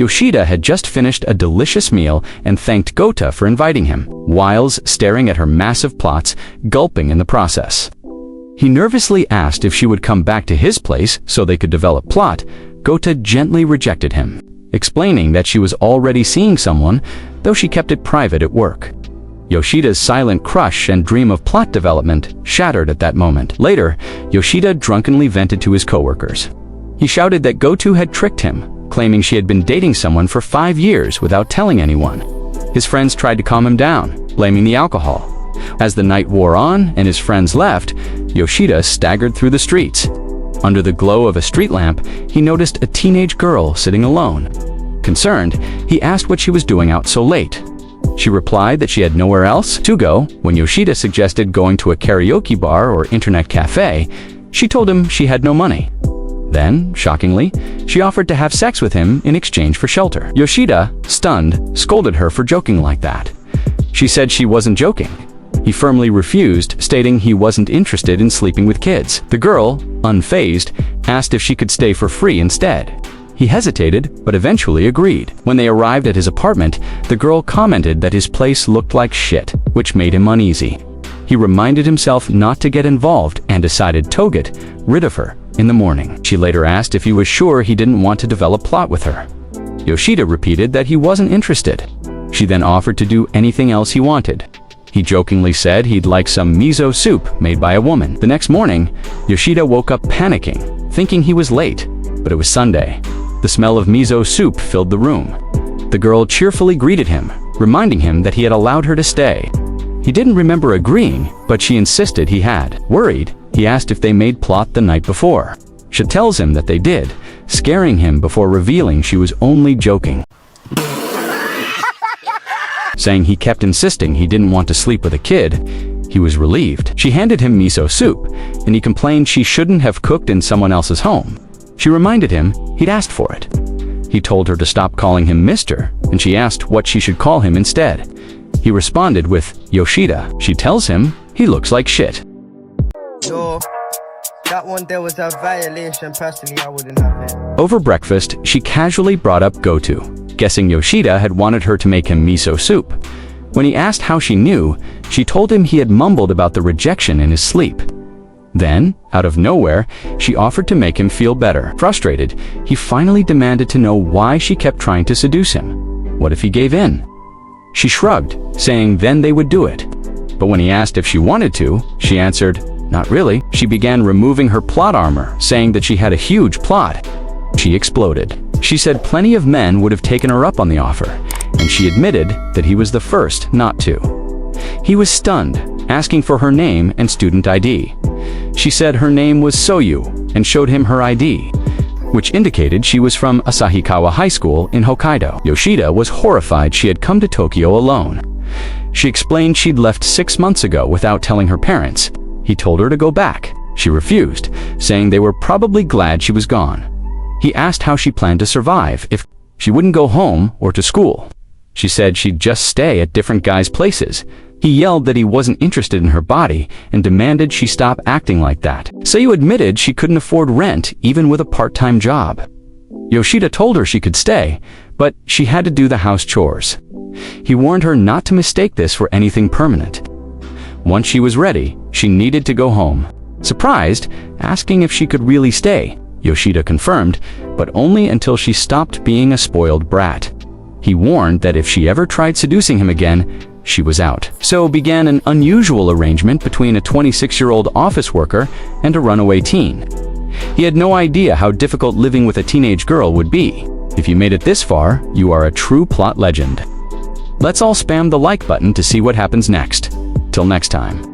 Yoshida had just finished a delicious meal and thanked Gota for inviting him, whiles staring at her massive plots, gulping in the process. He nervously asked if she would come back to his place so they could develop plot. Gota gently rejected him, explaining that she was already seeing someone, though she kept it private at work. Yoshida's silent crush and dream of plot development shattered at that moment. Later, Yoshida drunkenly vented to his coworkers. He shouted that Goto had tricked him, claiming she had been dating someone for 5 years without telling anyone. His friends tried to calm him down, blaming the alcohol. As the night wore on and his friends left, Yoshida staggered through the streets. Under the glow of a street lamp, he noticed a teenage girl sitting alone. Concerned, he asked what she was doing out so late. She replied that she had nowhere else to go. When Yoshida suggested going to a karaoke bar or internet cafe, she told him she had no money. Then, shockingly, she offered to have sex with him in exchange for shelter. Yoshida, stunned, scolded her for joking like that. She said she wasn't joking. He firmly refused, stating he wasn't interested in sleeping with kids. The girl, unfazed, asked if she could stay for free instead. He hesitated, but eventually agreed. When they arrived at his apartment, the girl commented that his place looked like shit, which made him uneasy. He reminded himself not to get involved and decided to get rid of her in the morning. She later asked if he was sure he didn't want to develop plot with her. Yoshida repeated that he wasn't interested. She then offered to do anything else he wanted. He jokingly said he'd like some miso soup made by a woman. The next morning, Yoshida woke up panicking, thinking he was late, but it was Sunday. The smell of miso soup filled the room. The girl cheerfully greeted him, reminding him that he had allowed her to stay. He didn't remember agreeing, but she insisted he had. Worried, he asked if they made plot the night before. She tells him that they did, scaring him before revealing she was only joking. Saying he kept insisting he didn't want to sleep with a kid, he was relieved. She handed him miso soup, and he complained she shouldn't have cooked in someone else's home. She reminded him he'd asked for it. He told her to stop calling him Mr., and she asked what she should call him instead. He responded with Yoshida. She tells him he looks like shit. So, that one there was a violation. Personally, I wouldn't have it. Over breakfast, she casually brought up Goto, guessing Yoshida had wanted her to make him miso soup. When he asked how she knew, she told him he had mumbled about the rejection in his sleep. Then, out of nowhere, she offered to make him feel better. Frustrated, he finally demanded to know why she kept trying to seduce him. What if he gave in? She shrugged, saying then they would do it. But when he asked if she wanted to, she answered, "Not really." She began removing her plot armor, saying that she had a huge plot. She exploded. She said plenty of men would have taken her up on the offer, and she admitted that he was the first not to. He was stunned, asking for her name and student ID. She said her name was Soyu and showed him her ID, which indicated she was from Asahikawa High School in Hokkaido. Yoshida was horrified she had come to Tokyo alone. She explained she'd left 6 months ago without telling her parents. He told her to go back. She refused, saying they were probably glad she was gone. He asked how she planned to survive if she wouldn't go home or to school. She said she'd just stay at different guys' places. He yelled that he wasn't interested in her body and demanded she stop acting like that. Soyu admitted she couldn't afford rent even with a part-time job. Yoshida told her she could stay, but she had to do the house chores. He warned her not to mistake this for anything permanent. Once she was ready, she needed to go home. Surprised, asking if she could really stay, Yoshida confirmed, but only until she stopped being a spoiled brat. He warned that if she ever tried seducing him again, she was out. So began an unusual arrangement between a 26-year-old office worker and a runaway teen. He had no idea how difficult living with a teenage girl would be. If you made it this far, you are a true plot legend. Let's all spam the like button to see what happens next. Till next time.